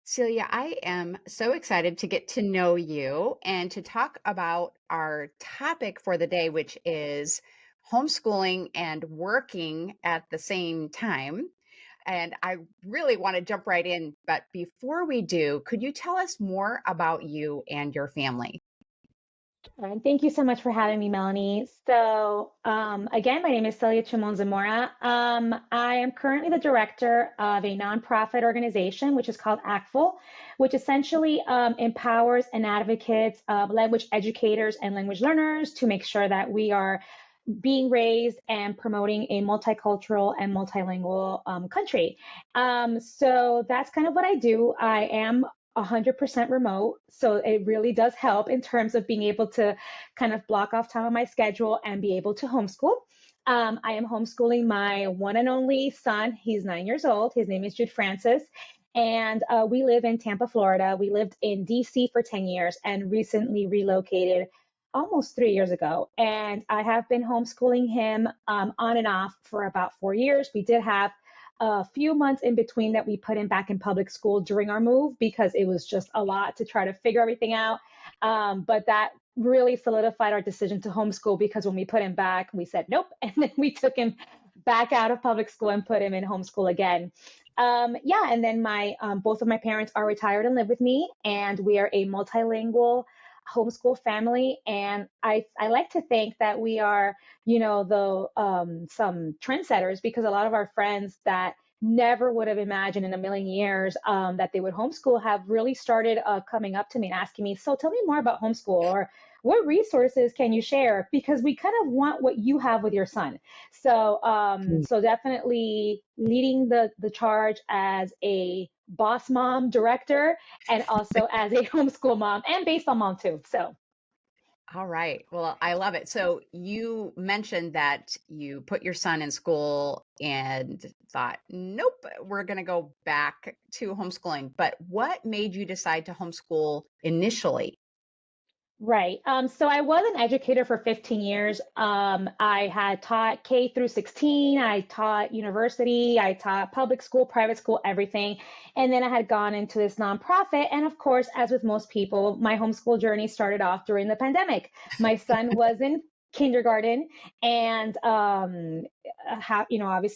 Celia, I am so excited to get to know you and to talk about our topic for the day, which is homeschooling and working at the same time. And I really want to jump right in. But before we do, could you tell us more about you and your family? And thank you so much for having me, Melanie. Again, my name is Celia Zamora. I am currently the director of a nonprofit organization, which is called ACTFul, which essentially empowers and advocates language educators and language learners to make sure that we are being raised and promoting a multicultural and multilingual country. So that's kind of what I do. I am 100% remote. So it really does help in terms of being able to kind of block off time on my schedule and be able to homeschool. I am homeschooling my one and only son. He's 9 years old. His name is Jude Francis. And we live in Tampa, Florida. We lived in DC for 10 years and recently relocated almost 3 years ago. And I have been homeschooling him on and off for about 4 years. We did have a few months in between that we put him back in public school during our move because it was just a lot to try to figure everything out. But that really solidified our decision to homeschool because when we put him back, we said nope. And then we took him back out of public school and put him in homeschool again. Yeah, and then my both of my parents are retired and live with me, and we are a multilingual homeschool family. And I like to think that we are, the some trendsetters because a lot of our friends that never would have imagined in a million years that they would homeschool have really started coming up to me and asking me, so tell me more about homeschool, or what resources can you share? Because we kind of want what you have with your son. So definitely leading the charge as a boss mom director and also as a homeschool mom and baseball mom too. So All right. Well, I love it. So you mentioned that you put your son in school and thought, nope, we're going to go back to homeschooling. But what made you decide to homeschool initially? right. So I was an educator for 15 years. I had taught K through 16. I taught university. I taught public school, private school, everything. And then I had gone into this nonprofit. And of course, as with most people, my homeschool journey started off during the pandemic. My son was in kindergarten and obviously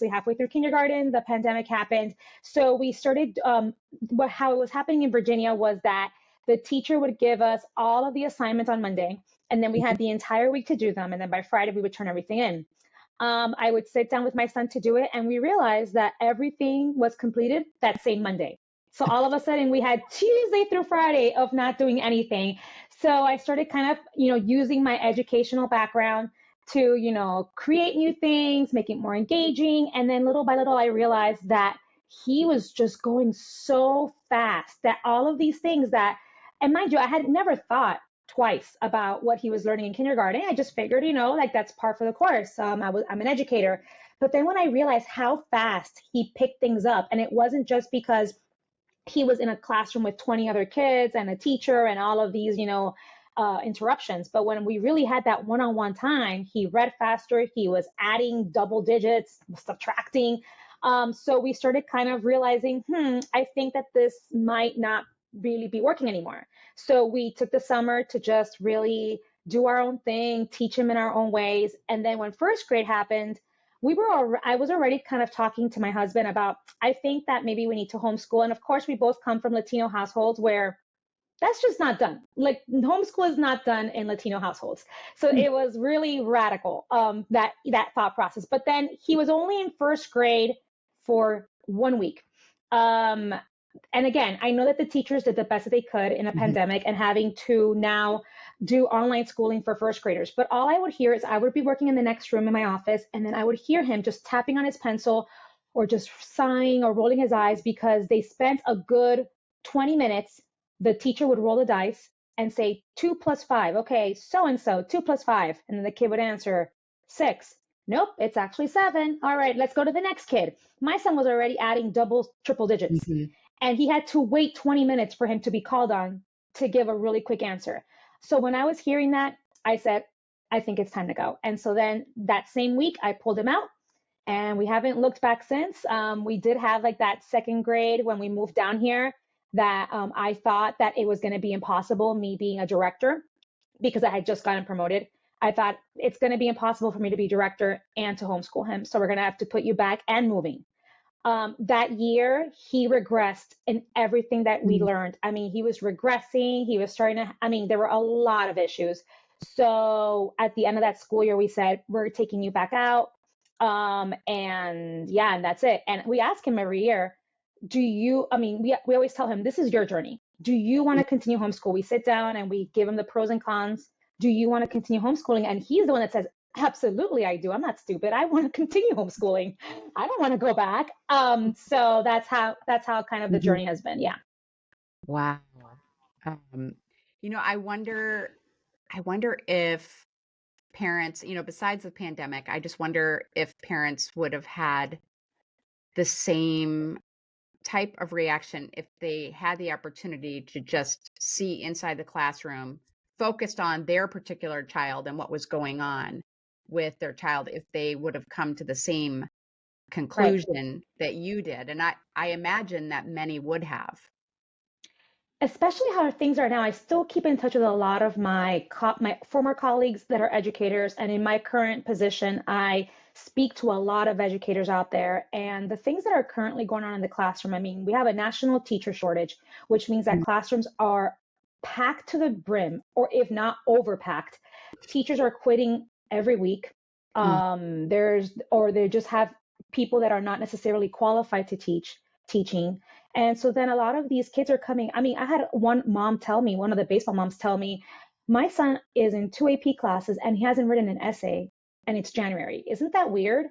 halfway through kindergarten the pandemic happened, so we started how it was happening in Virginia was that the teacher would give us all of the assignments on Monday, and then we had the entire week to do them. And then by Friday, we would turn everything in. I would sit down with my son to do it, and we realized that everything was completed that same Monday. So all of a sudden, we had Tuesday through Friday of not doing anything. So I started kind of, using my educational background to, create new things, make it more engaging. And then little by little, I realized that he was just going so fast that all of these things that, and mind you, I had never thought twice about what he was learning in kindergarten. I just figured, like that's par for the course. I'm an educator. But then when I realized how fast he picked things up, and it wasn't just because he was in a classroom with 20 other kids and a teacher and all of these, interruptions. But when we really had that one-on-one time, he read faster. He was adding double digits, subtracting. So we started kind of realizing, I think that this might not really be working anymore. So we took the summer to just really do our own thing, teach him in our own ways. And then when first grade happened, I was already kind of talking to my husband about, I think that maybe we need to homeschool. And of course, we both come from Latino households where that's just not done. Like homeschool is not done in Latino households. So it was really radical, that thought process. But then he was only in first grade for 1 week. Um, and again, I know that the teachers did the best that they could in a Mhm. pandemic and having to now do online schooling for first graders. But all I would hear is I would be working in the next room in my office, and then I would hear him just tapping on his pencil or just sighing or rolling his eyes because they spent a good 20 minutes. The teacher would roll the dice and say 2 plus 5. Okay, so and so, 2 plus 5. And then the kid would answer 6. Nope, it's actually 7. All right, let's go to the next kid. My son was already adding double, triple digits. Mhm. And he had to wait 20 minutes for him to be called on to give a really quick answer. So when I was hearing that, I said, I think it's time to go. And so then that same week, I pulled him out and we haven't looked back since. We did have like that second grade when we moved down here. that I thought that it was going to be impossible, me being a director, because I had just gotten promoted. I thought it's going to be impossible for me to be director and to homeschool him. So we're going to have to put you back and moving. That year, he regressed in everything that we Mm. learned. I mean, he was regressing. He was starting to, I mean, there were a lot of issues. So at the end of that school year, we said, we're taking you back out. And yeah, and that's it. And we ask him every year, do you, I mean, we always tell him, this is your journey. Do you want to continue homeschool? We sit down and we give him the pros and cons. Do you want to continue homeschooling? And he's the one that says, absolutely, I do. I'm not stupid. I want to continue homeschooling. I don't want to go back. So that's how kind of the Mhm. journey has been. Yeah. Wow. Um, I wonder if parents, besides the pandemic, I just wonder if parents would have had the same type of reaction if they had the opportunity to just see inside the classroom, focused on their particular child and what was going on with their child, if they would have come to the same Right. conclusion that you did. And I imagine that many would have. Especially how things are now. I still keep in touch with a lot of my former colleagues that are educators, and in my current position, I speak to a lot of educators out there. And the things that are currently going on in the classroom, I mean, we have a national teacher shortage, which means that Mm, classrooms are packed to the brim, or if not overpacked. Teachers are quitting every week. mm, Or they just have people that are not necessarily qualified to teaching. And so then a lot of these kids are coming. I mean, I had one of the baseball moms tell me, my son is in two AP classes and he hasn't written an essay and it's January. Isn't that weird?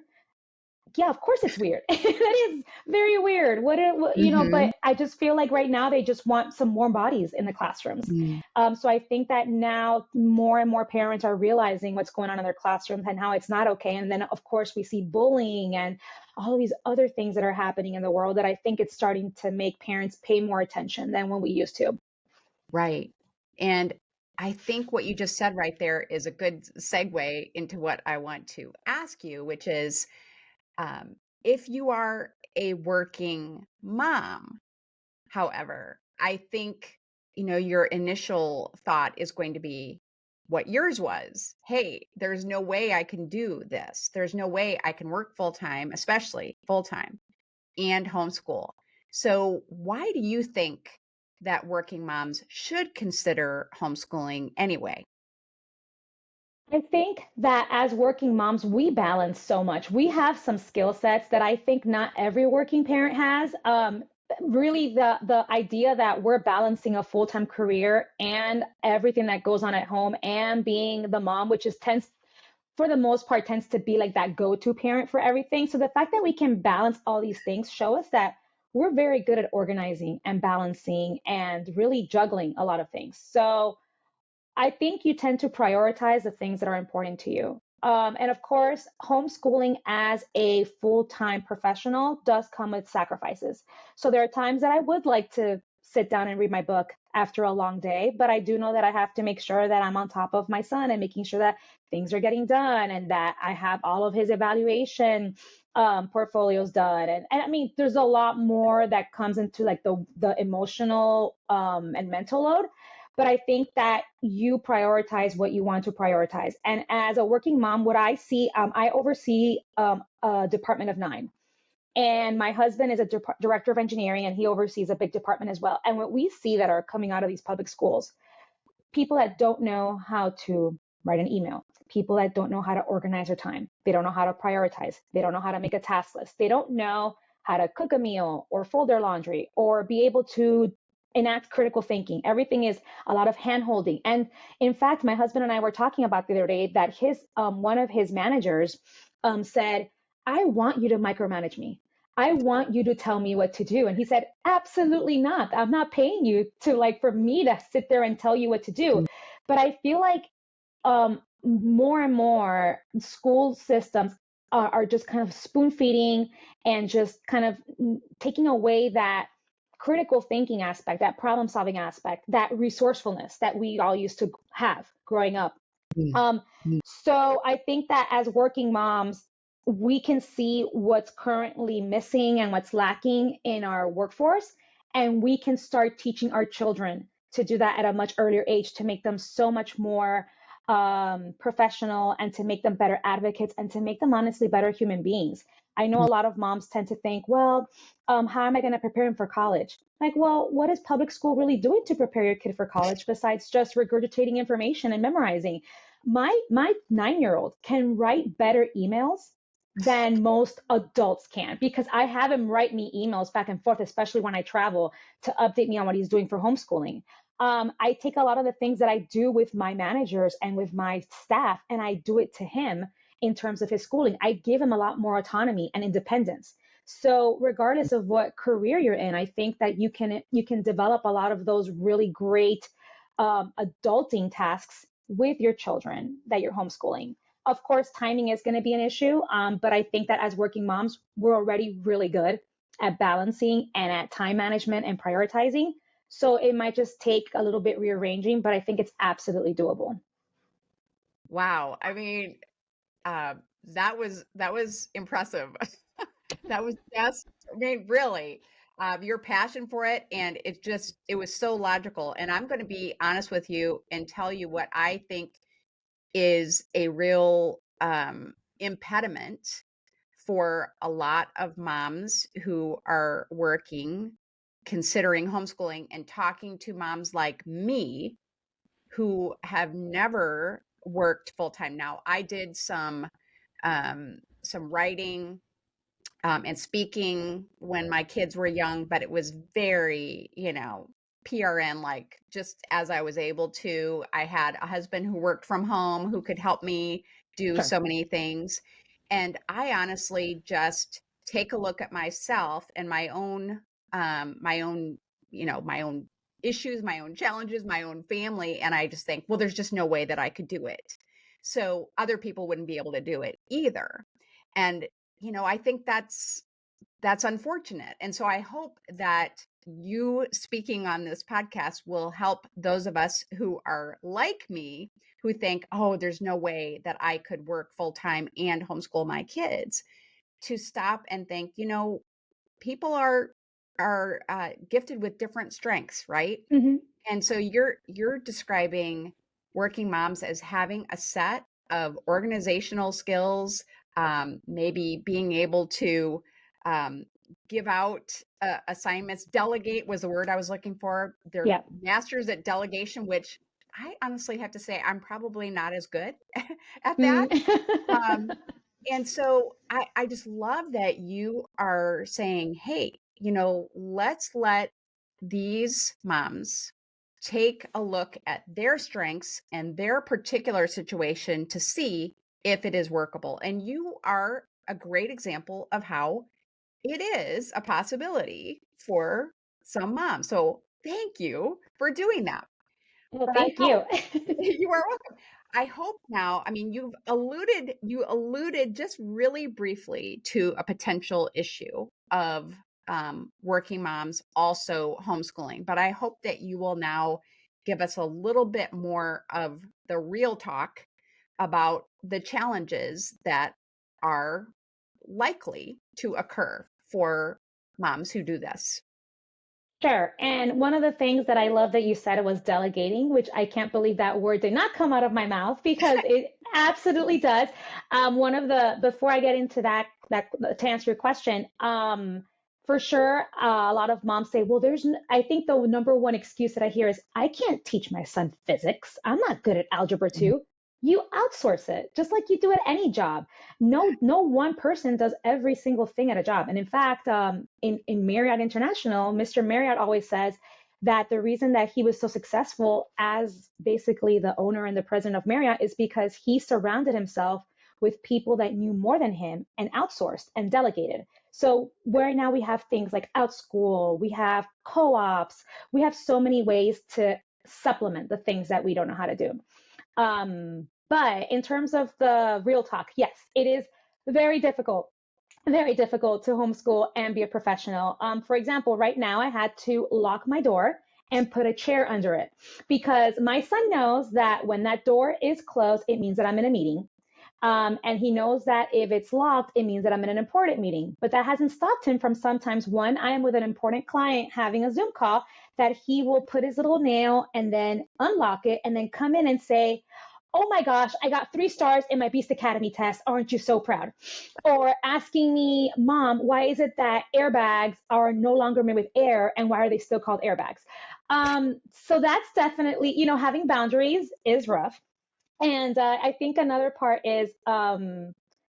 Yeah, of course it's weird. That is very weird. mhm, But I just feel like right now they just want some warm bodies in the classrooms. mm. So I think that now more and more parents are realizing what's going on in their classrooms and how it's not okay. And then, of course, we see bullying and all of these other things that are happening in the world that I think it's starting to make parents pay more attention than when we used to. Right. And I think what you just said right there is a good segue into what I want to ask you, which is, um, if you are a working mom, however, I think, your initial thought is going to be what yours was. Hey, there's no way I can do this. There's no way I can work full time, especially full time, and homeschool. So, why do you think that working moms should consider homeschooling anyway? I think that as working moms, we balance so much. We have some skill sets that I think not every working parent has. Really, the idea that we're balancing a full-time career and everything that goes on at home and being the mom, which is tends for the most part tends to be like that go-to parent for everything. So the fact that we can balance all these things show us that we're very good at organizing and balancing and really juggling a lot of things. So I think you tend to prioritize the things that are important to you. And of course, homeschooling as a full time professional does come with sacrifices. So there are times that I would like to sit down and read my book after a long day, but I do know that I have to make sure that I'm on top of my son and making sure that things are getting done and that I have all of his evaluation portfolios done. And I mean, there's a lot more that comes into like the emotional and mental load, but I think that you prioritize what you want to prioritize. And as a working mom, what I see, I oversee a department of 9. And my husband is a director of engineering and he oversees a big department as well. And what we see that are coming out of these public schools, people that don't know how to write an email, people that don't know how to organize their time, they don't know how to prioritize, they don't know how to make a task list, they don't know how to cook a meal or fold their laundry or be able to enact critical thinking. Everything is a lot of hand holding. And in fact, my husband and I were talking about the other day that his one of his managers said, I want you to micromanage me. I want you to tell me what to do. And he said, absolutely not. I'm not paying you to like for me to sit there and tell you what to do. Mm, But I feel like more and more school systems are just kind of spoon feeding and just kind of taking away that critical thinking aspect, that problem solving aspect, that resourcefulness that we all used to have growing up. mm, Um, mm, so I think that as working moms, we can see what's currently missing and what's lacking in our workforce. And we can start teaching our children to do that at a much earlier age to make them so much more professional and to make them better advocates and to make them honestly better human beings. I know a lot of moms tend to think, well, how am I going to prepare him for college? Like, well, what is public school really doing to prepare your kid for college besides just regurgitating information and memorizing? My 9-year-old can write better emails than most adults can because I have him write me emails back and forth, especially when I travel, to update me on what he's doing for homeschooling. I take a lot of the things that I do with my managers and with my staff, and I do it to him in terms of his schooling. I give him a lot more autonomy and independence. So regardless of what career you're in, I think that you can develop a lot of those really great adulting tasks with your children that you're homeschooling. Of course, timing is going to be an issue, but I think that as working moms, we're already really good at balancing and at time management and prioritizing. So it might just take a little bit rearranging, but I think it's absolutely doable. Wow. I mean, uh, that was impressive. That was just, I mean, really, your passion for it, and it was so logical. And I'm going to be honest with you and tell you what I think is a real impediment for a lot of moms who are working, considering homeschooling, and talking to moms like me who have never worked full time. Now, I did some writing and speaking when my kids were young, but it was very, PRN, like just as I was able to. I had a husband who worked from home who could help me do Sure. so many things. And I honestly just take a look at myself and my own issues, my own challenges, my own family. And I just think, well, there's just no way that I could do it. So other people wouldn't be able to do it either. And I think that's unfortunate. And so I hope that you speaking on this podcast will help those of us who are like me, who think, oh, there's no way that I could work full time and homeschool my kids, to stop and think, people are gifted with different strengths, right? Hmm. And so you're describing working moms as having a set of organizational skills, maybe being able to um, give out assignments. Delegate was the word I was looking for. They're Yeah. masters at delegation, which I honestly have to say I'm probably not as good at that. Mm. Um, and so I just love that you are saying, hey, let's let these moms take a look at their strengths and their particular situation to see if it is workable. And you are a great example of how it is a possibility for some moms. So thank you for doing that. Well, But I thank you. hope you are welcome. I hope now, I mean, you alluded just really briefly to a potential issue of working moms also homeschooling, but I hope that you will now give us a little bit more of the real talk about the challenges that are likely to occur for moms who do this. Sure. And one of the things that I love that you said was delegating, which I can't believe that word did not come out of my mouth because it absolutely does. Before I get into that to answer your question, for sure, a lot of moms say, well, I think the number one excuse that I hear is, I can't teach my son physics. I'm not good at algebra 2. You outsource it, just like you do at any job. No one person does every single thing at a job. And in fact, in Marriott International, Mr. Marriott always says that the reason that he was so successful as basically the owner and the president of Marriott is because he surrounded himself with people that knew more than him and outsourced and delegated. So where now we have things like OutSchool, we have co-ops, we have so many ways to supplement the things that we don't know how to do. But in terms of the real talk, yes, it is very difficult, very difficult to homeschool and be a professional. For example, right now I had to lock my door and put a chair under it because my son knows that when that door is closed, it means that I'm in a meeting. And he knows that if it's locked, it means that I'm in an important meeting. But that hasn't stopped him from sometimes, one, I am with an important client having a Zoom call, that he will put his little nail and then unlock it and then come in and say, "Oh my gosh, I got 3 stars in my Beast Academy test. Aren't you so proud?" Or asking me, "Mom, why is it that airbags are no longer made with air and why are they still called airbags?" So that's definitely, having boundaries is rough. And I think another part is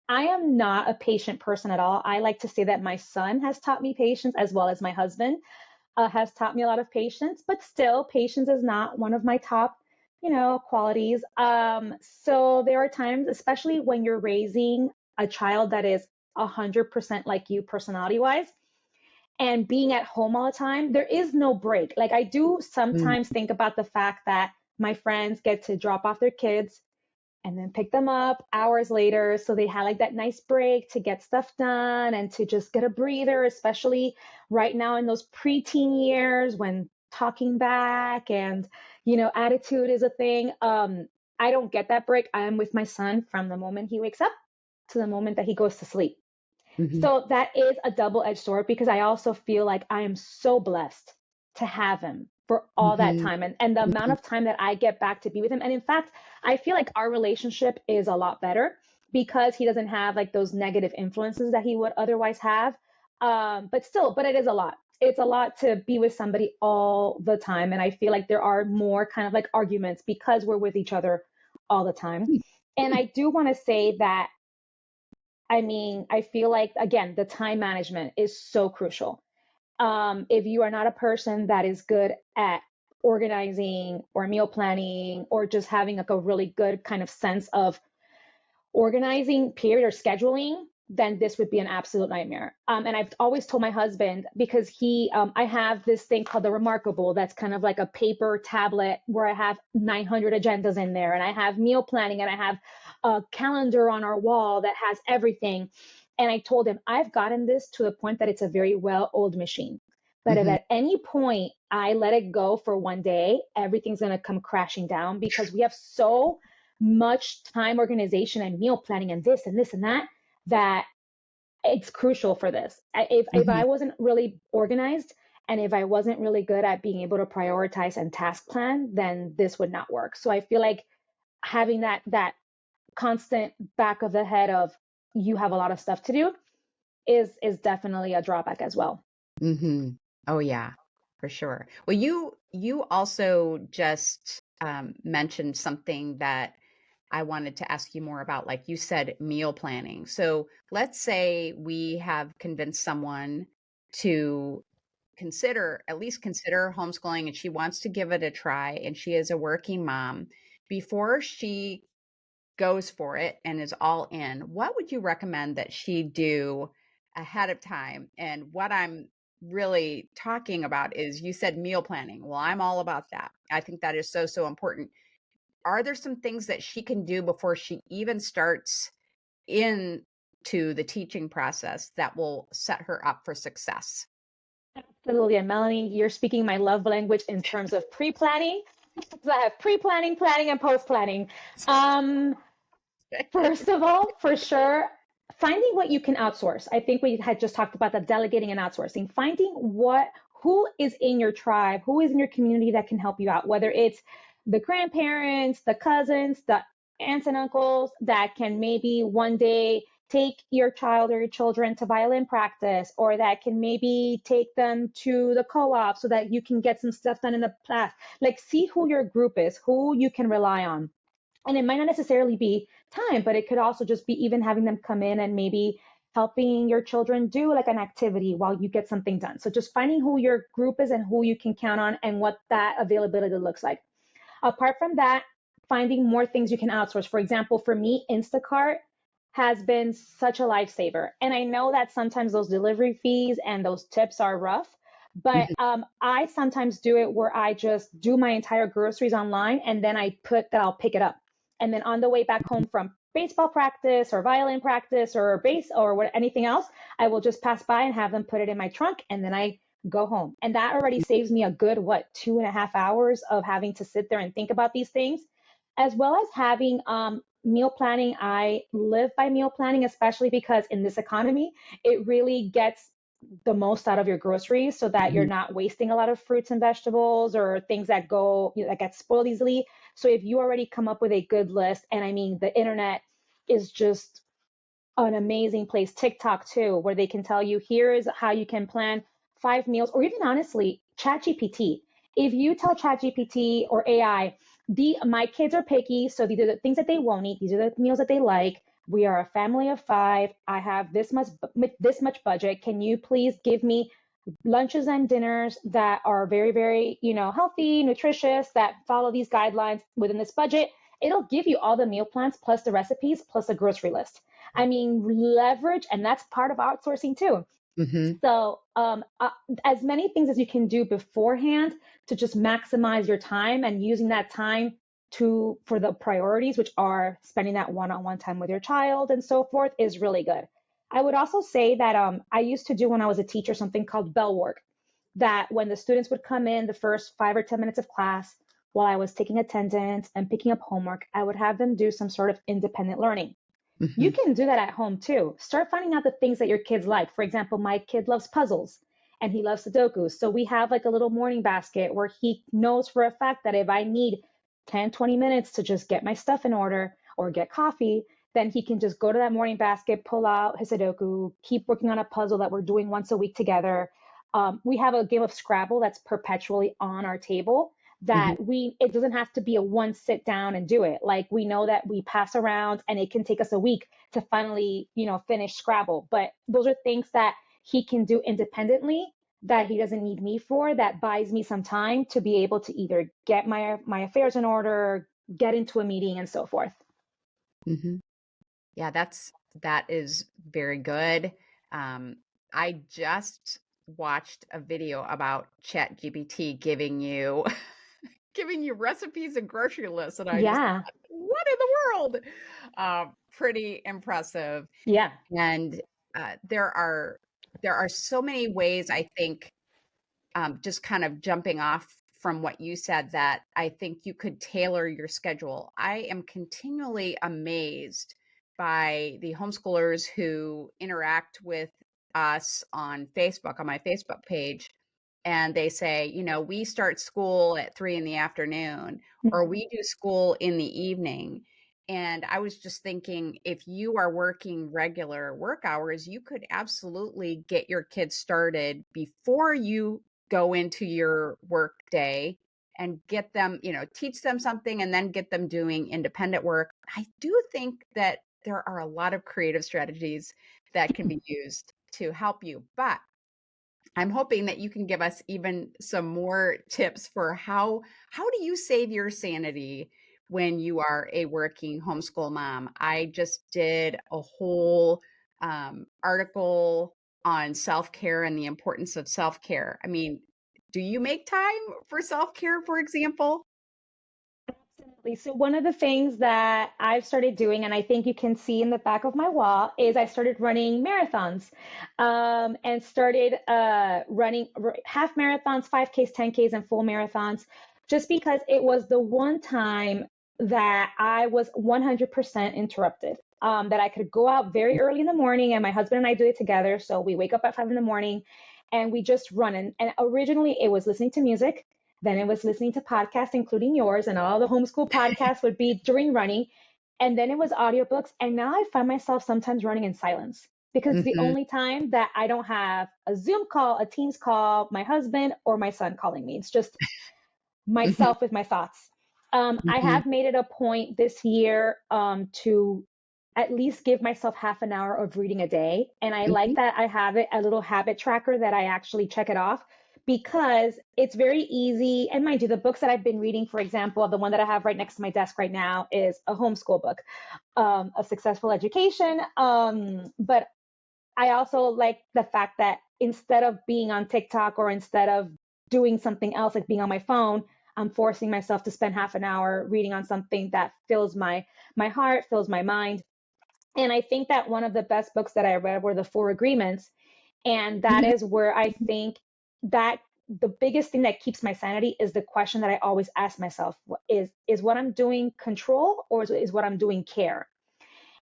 I am not a patient person at all. I like to say that my son has taught me patience as well as my husband has taught me a lot of patience, but still, patience is not one of my top, qualities. So there are times, especially when you're raising a child that is 100% like you personality wise and being at home all the time, there is no break. Like, I do Mm, sometimes think about the fact that my friends get to drop off their kids and then pick them up hours later. So they had like that nice break to get stuff done and to just get a breather, especially right now in those preteen years when talking back and, attitude is a thing. I don't get that break. I am with my son from the moment he wakes up to the moment that he goes to sleep. mhm, So that is a double-edged sword because I also feel like I am so blessed to have him for all that mhm, time and the amount mhm, of time that I get back to be with him. And in fact, I feel like our relationship is a lot better because he doesn't have like those negative influences that he would otherwise have. But still, but it is a lot. It's a lot to be with somebody all the time. And I feel like there are more kind of like arguments because we're with each other all the time. mm, And mm, I do want to say that I mean, I feel like, again, the time management is so crucial. If you are not a person that is good at organizing or meal planning or just having like a really good kind of sense of organizing period or scheduling, then this would be an absolute nightmare. And I've always told my husband because I have this thing called the Remarkable that's kind of like a paper tablet where I have 900 agendas in there, and I have meal planning, and I have a calendar on our wall that has everything. And I told him I've gotten this to the point that it's a very well-oiled machine. But if mhm, at any point I let it go for one day, everything's going to come crashing down because we have so much time organization and meal planning and this and this and that that it's crucial for this. If mhm, I wasn't really organized and if I wasn't really good at being able to prioritize and task plan, then this would not work. So I feel like having that constant back of the head of you have a lot of stuff to do is definitely a drawback as well. mhm. Oh, yeah, for sure. Well, you also just, mentioned something that I wanted to ask you more about, like you said, meal planning. So, let's say we have convinced someone to at least consider homeschooling, and she wants to give it a try, and she is a working mom. Before she goes for it and is all in, what would you recommend that she do ahead of time? And what I'm really talking about is you said meal planning. Well, I'm all about that. I think that is so, so important. Are there some things that she can do before she even starts into the teaching process that will set her up for success? Absolutely. And Melanie, you're speaking my love language in terms of pre-planning. So I have pre-planning, planning, and post-planning. Um, First of all, for sure, finding what you can outsource. I think we had just talked about the delegating and outsourcing. Finding who is in your tribe, who is in your community that can help you out, whether it's the grandparents, the cousins, the aunts and uncles that can maybe one day take your child or your children to violin practice, or that can maybe take them to the co-op so that you can get some stuff done in the class. Like, see who your group is, who you can rely on, and it might not necessarily be time, but it could also just be even having them come in and maybe helping your children do like an activity while you get something done. So just finding who your group is and who you can count on and what that availability looks like. Apart from that, finding more things you can outsource. For example, for me, Instacart has been such a lifesaver. And I know that sometimes those delivery fees and those tips are rough, but Mhm, I sometimes do it where I just do my entire groceries online and then I put that I'll pick it up. And then on the way back home from baseball practice or violin practice or bass or what, anything else, I will just pass by and have them put it in my trunk and then I go home. And that already saves me a good, what, 2.5 hours of having to sit there and think about these things, as well as having meal planning. I live by meal planning, especially because in this economy, it really gets the most out of your groceries so that you're Mhm. not wasting a lot of fruits and vegetables or things that that get spoiled easily. So if you already come up with a good list, and I mean, the internet is just an amazing place. TikTok too, where they can tell you here is how you can plan 5 meals, or even honestly, ChatGPT. If you tell ChatGPT or AI, the my kids are picky, so these are the things that they won't eat. These are the meals that they like. We are a family of five. I have this much budget. Can you please give me lunches and dinners that are very, very, healthy, nutritious, that follow these guidelines within this budget? It'll give you all the meal plans plus the recipes plus a grocery list. I mean, leverage, and that's part of outsourcing too. Mhm. So, as many things as you can do beforehand to just maximize your time and using that time for the priorities, which are spending that one-on-one time with your child and so forth, is really good. I would also say that I used to do when I was a teacher something called bell work. That when the students would come in the first 5 or 10 minutes of class, while I was taking attendance and picking up homework, I would have them do some sort of independent learning. You Mhm. can do that at home too. Start finding out the things that your kids like. For example, my kid loves puzzles and he loves Sudoku. So we have like a little morning basket where he knows for a fact that if I need 10, 20 minutes to just get my stuff in order or get coffee, then he can just go to that morning basket, pull out his Sudoku, keep working on a puzzle that we're doing once a week together. We have a game of Scrabble that's perpetually on our table Mhm. that it doesn't have to be a one sit down and do it. Like we know that we pass around and it can take us a week to finally, finish Scrabble. But those are things that he can do independently that he doesn't need me for, that buys me some time to be able to either get my affairs in order, get into a meeting and so forth. Mhm. Yeah, that is very good. Um, I just watched a video about ChatGPT giving you giving you recipes and grocery lists, and I just Yeah. thought, "What in the world?" Pretty impressive. Yeah. And, there are so many ways I think, just kind of jumping off from what you said, that I think you could tailor your schedule. I am continually amazed by the homeschoolers who interact with us on Facebook, on my Facebook page, and they say, we start school at 3 in the afternoon, or Mhm. we do school in the evening. And I was just thinking, if you are working regular work hours, you could absolutely get your kids started before you go into your work day and get them, teach them something and then get them doing independent work. I do think that there are a lot of creative strategies that can be used to help you. But I'm hoping that you can give us even some more tips for how do you save your sanity when you are a working homeschool mom? I just did a whole article on self-care and the importance of self-care. I mean, do you make time for self-care, for example? Absolutely. So one of the things that I've started doing, and I think you can see in the back of my wall, is I started running marathons, and started running half marathons, 5Ks, 10Ks, and full marathons, just because it was the one time that I was 100% interrupted. That I could go out very early in the morning, and my husband and I do it together. So we wake up at 5 in the morning and we just run. And originally it was listening to music. Then it was listening to podcasts, including yours, and all the homeschool podcasts would be during running. And then it was audiobooks. And now I find myself sometimes running in silence because it's the Mhm, only time that I don't have a Zoom call, a Teams call, my husband or my son calling me. It's just mhm, myself with my thoughts. I mhm, have made it a point this year to at least give myself half an hour of reading a day. And I like mhm, that I have a little habit tracker that I actually check it off because it's very easy. And mind you, the books that I've been reading, for example, the one that I have right next to my desk right now is a homeschool book, A Successful Education. But I also like the fact that instead of being on TikTok or instead of doing something else like being on my phone, I'm forcing myself to spend half an hour reading on something that fills my heart, fills my mind. And I think that one of the best books that I read were the Four Agreements, and that mhm, is where I think that the biggest thing that keeps my sanity is the question that I always ask myself: is what I'm doing control, or is what I'm doing care?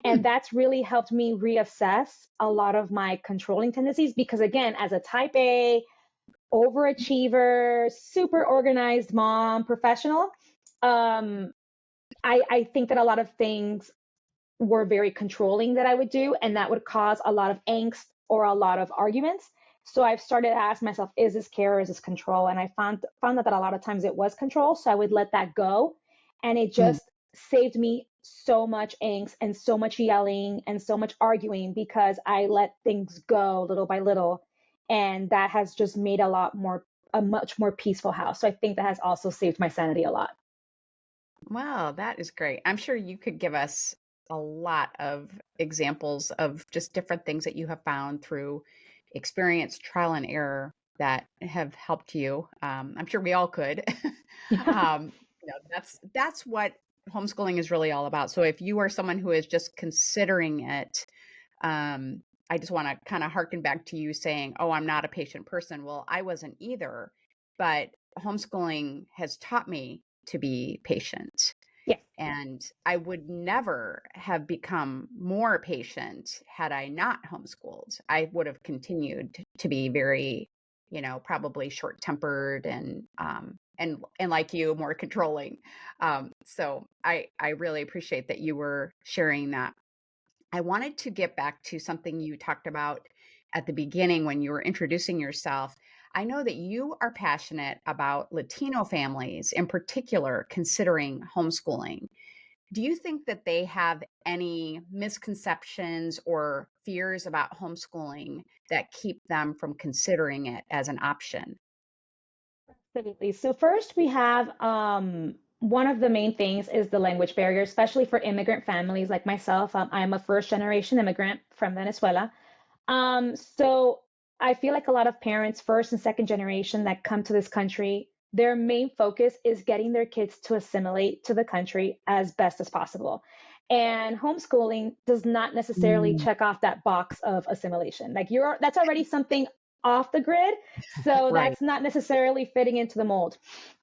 And Hmm. that's really helped me reassess a lot of my controlling tendencies, because again, as a type A, overachiever, super organized mom, professional, um, I think that a lot of things were very controlling that I would do, and that would cause a lot of angst or a lot of arguments. So I've started to ask myself, is this care or is this control? And I found that a lot of times it was control. So I would let that go. And it Mm. just saved me so much angst and so much yelling and so much arguing, because I let things go little by little. And that has just made a much more peaceful house. So I think that has also saved my sanity a lot. Wow, that is great. I'm sure you could give us a lot of examples of just different things that you have found through experience, trial and error that have helped you. I'm sure we all could. um, that's what homeschooling is really all about. So if you are someone who is just considering it, I just want to kind of harken back to you saying, "Oh, I'm not a patient person." Well, I wasn't either, but homeschooling has taught me to be patient. Yes. And I would never have become more patient had I not homeschooled. I would have continued to be very, probably short-tempered and like you, more controlling. So I really appreciate that you were sharing that. I wanted to get back to something you talked about at the beginning when you were introducing yourself. I know that you are passionate about Latino families, in particular, considering homeschooling. Do you think that they have any misconceptions or fears about homeschooling that keep them from considering it as an option? Absolutely. So first we have one of the main things is the language barrier, especially for immigrant families like myself. I'm a first generation immigrant from Venezuela. So I feel like a lot of parents, first and second generation that come to this country, their main focus is getting their kids to assimilate to the country as best as possible. And homeschooling does not necessarily Mm, check off that box of assimilation. Like that's already something off the grid. So right. that's not necessarily fitting into the mold.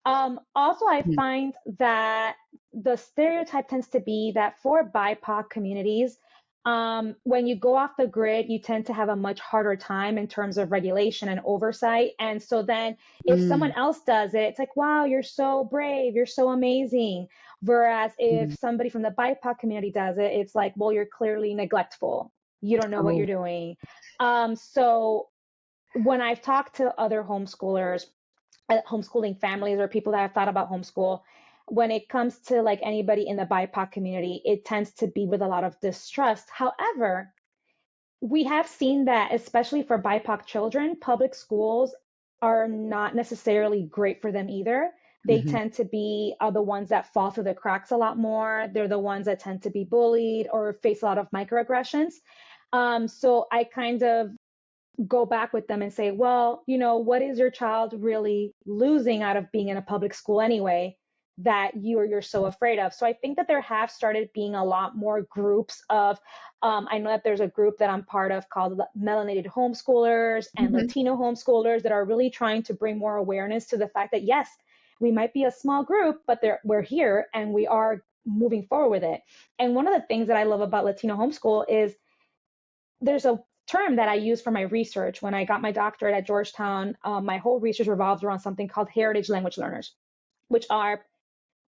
Also, I Mm, find that the stereotype tends to be that for BIPOC communities, when you go off the grid, you tend to have a much harder time in terms of regulation and oversight. And so then if someone mm, else does it, it's like, wow, you're so brave, you're so amazing. Whereas if mm. somebody from the BIPOC community does it, it's like, well, you're clearly neglectful. You don't know what you're Oh. doing. So when I've talked to other homeschoolers, homeschooling families, or people that have thought about homeschool, when it comes to like anybody in the BIPOC community, it tends to be with a lot of distrust. However, we have seen that, especially for BIPOC children, public schools are not necessarily great for them either. They Mhm. tend to be the ones that fall through the cracks a lot more. They're the ones that tend to be bullied or face a lot of microaggressions. So I kind of go back with them and say, well, what is your child really losing out of being in a public school anyway that you're so afraid of? So I think that there have started being a lot more groups of, I know that there's a group that I'm part of called Melanated Homeschoolers and Mhm. Latino Homeschoolers that are really trying to bring more awareness to the fact that yes, we might be a small group, but we're here and we are moving forward with it. And one of the things that I love about Latino homeschool is there's a term that I use for my research. When I got my doctorate at Georgetown, my whole research revolves around something called heritage language learners, which are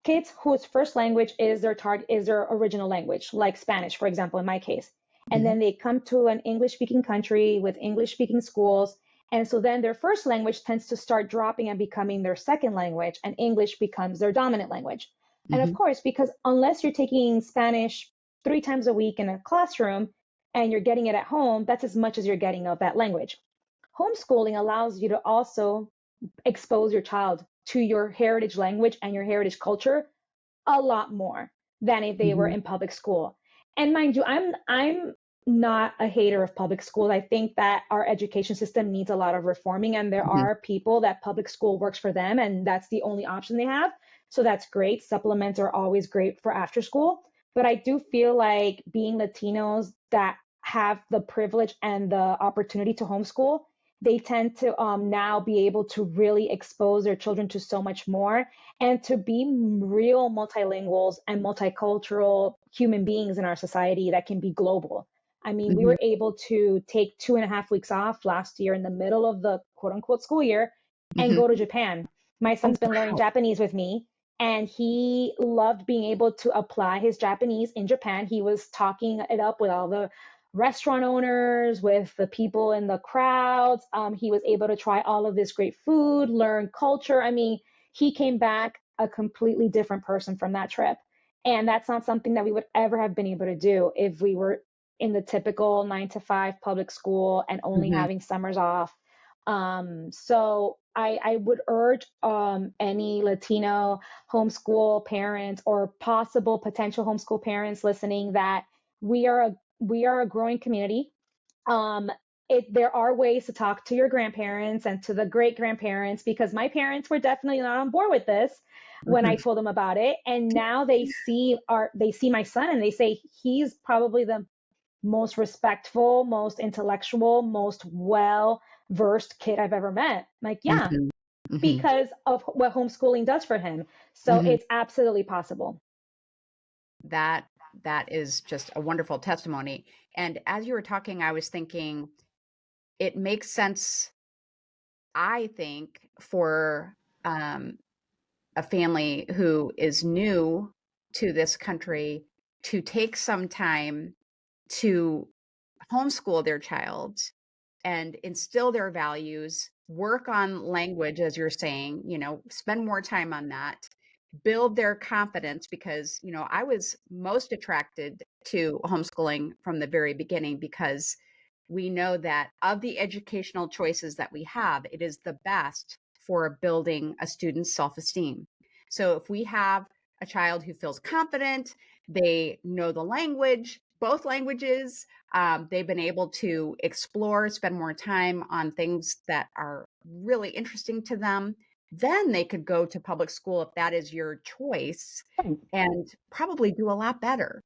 kids whose first language is their original language, like Spanish, for example, in my case. And Mhm. then they come to an English speaking country with English speaking schools. And so then their first language tends to start dropping and becoming their second language, and English becomes their dominant language. And of Mhm. course, because unless you're taking Spanish 3 times a week in a classroom and you're getting it at home, that's as much as you're getting of that language. Homeschooling allows you to also expose your child to your heritage language and your heritage culture a lot more than if they were Mhm. in public school. And mind you, I'm not a hater of public school. I think that our education system needs a lot of reforming, and there Mhm. are people that public school works for them and that's the only option they have. So that's great. Supplements are always great for after school. But I do feel like being Latinos that have the privilege and the opportunity to homeschool they tend to now be able to really expose their children to so much more and to be real multilinguals and multicultural human beings in our society that can be global. I mean, we Mhm. were able to take 2.5 weeks off last year in the middle of the quote unquote school year and Mhm. go to Japan. My Oh, son's been learning wow. Japanese with me, and he loved being able to apply his Japanese in Japan. He was talking it up with all the restaurant owners, with the people in the crowds. He was able to try all of this great food, learn culture. I mean, he came back a completely different person from that trip. And that's not something that we would ever have been able to do if we were in the typical 9 to 5 public school and only Mhm. having summers off. So I would urge any Latino homeschool parents or possible potential homeschool parents listening that we are a growing community. Um, there are ways to talk to your grandparents and to the great grandparents, because my parents were definitely not on board with this when I Mhm. told them about it. And now they see my son and they say he's probably the most respectful, most intellectual, most well versed kid I've ever met. Like, yeah, Mhm. Mhm. because of what homeschooling does for him. So Mhm. it's absolutely possible. That that is just a wonderful testimony. And as you were talking, I was thinking it makes sense, I think, for um, a family who is new to this country to take some time to homeschool their child and instill their values, work on language, as you're saying, spend more time on that, build their confidence because, I was most attracted to homeschooling from the very beginning because we know that of the educational choices that we have, it is the best for building a student's self esteem. So if we have a child who feels confident, they know the language, both languages, they've been able to explore, spend more time on things that are really interesting to them. Then they could go to public school if that is your choice and probably do a lot better.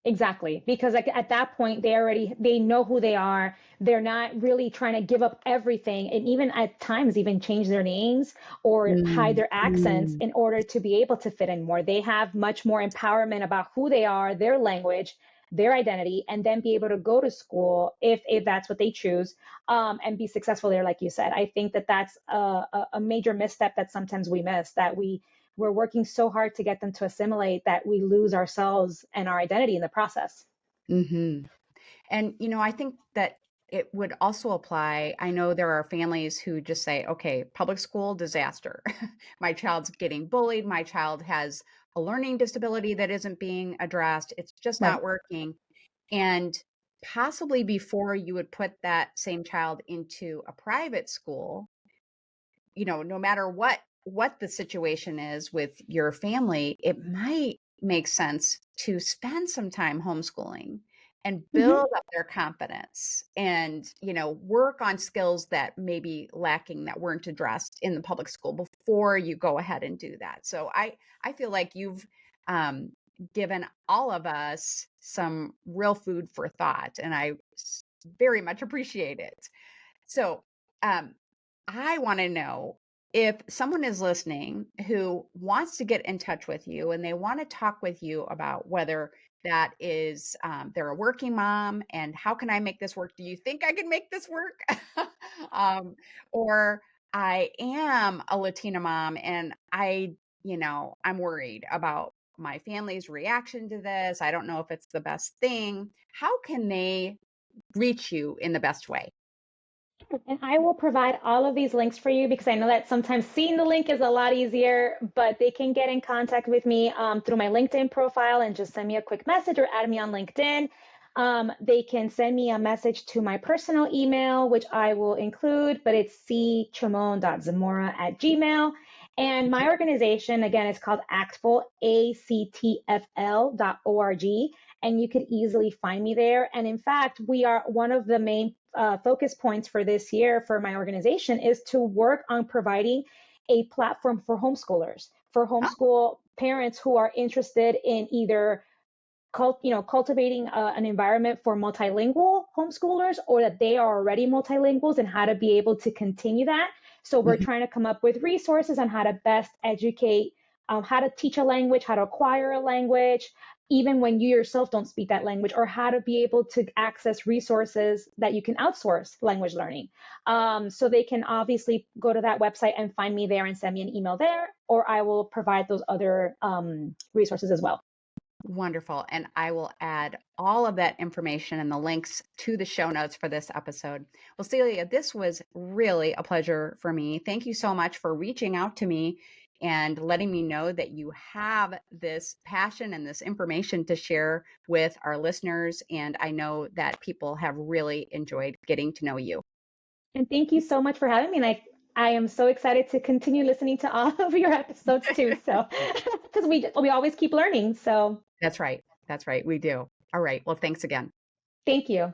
Exactly, because like at that point they know who they are. They're not really trying to give up everything, and even at times even change their names or hide Mm, their accents mm, in order to be able to fit in more. They have much more empowerment about who they are, their language, their identity, and then be able to go to school if that's what they choose, and be successful there. Like you said, I think that that's a major misstep that sometimes we miss, that we're working so hard to get them to assimilate that we lose ourselves and our identity in the process. mhm. And, I think that it would also apply. I know there are families who just say, okay, public school disaster. My child's getting bullied. My child has a learning disability that isn't being addressed. It's just Right. not working. And possibly before you would put that same child into a private school, no matter what the situation is with your family, it might make sense to spend some time homeschooling and Hmm. build up their confidence and, work on skills that may be lacking that weren't addressed in the public school before you go ahead and do that. So I feel like you've um, given all of us some real food for thought, and very much appreciate it. So, um, I want to know if someone is listening who wants to get in touch with you and they want to talk with you about whether that is they're a working mom and how can I make this work? Do you think I can make this work? um, or I am a Latina mom and I'm worried about my family's reaction to this. I don't know if it's the best thing. How can they reach you in the best way? And I will provide all of these links for you, because I know that sometimes seeing the link is a lot easier, but they can get in contact with me through my LinkedIn profile and just send me a quick message or add me on LinkedIn. They can send me a message to my personal email, which I will include, but it's cchimon.zamora@gmail. And my organization, again, is called ACTFL, ACTFL.org. And you could easily find me there. And in fact, we are one of the main focus points for this year for my organization is to work on providing a platform for homeschoolers, for homeschool parents who are interested in either cultivating an environment for multilingual homeschoolers, or that they are already multilinguals and how to be able to continue that. So we're Mhm. trying to come up with resources on how to best educate, how to teach a language, how to acquire a language, even when you yourself don't speak that language, or how to be able to access resources that you can outsource language learning. So they can obviously go to that website and find me there and send me an email there, or I will provide those other resources as well. Wonderful. And I will add all of that information and the links to the show notes for this episode. Well, Celia, this was really a pleasure for me. Thank you so much for reaching out to me and letting me know that you have this passion and this information to share with our listeners. And I know that people have really enjoyed getting to know you. And thank you so much for having me. And I am so excited to continue listening to all of your episodes too. So, because we always keep learning. So, That's right. That's right. We do. All right. Well, thanks again. thank you.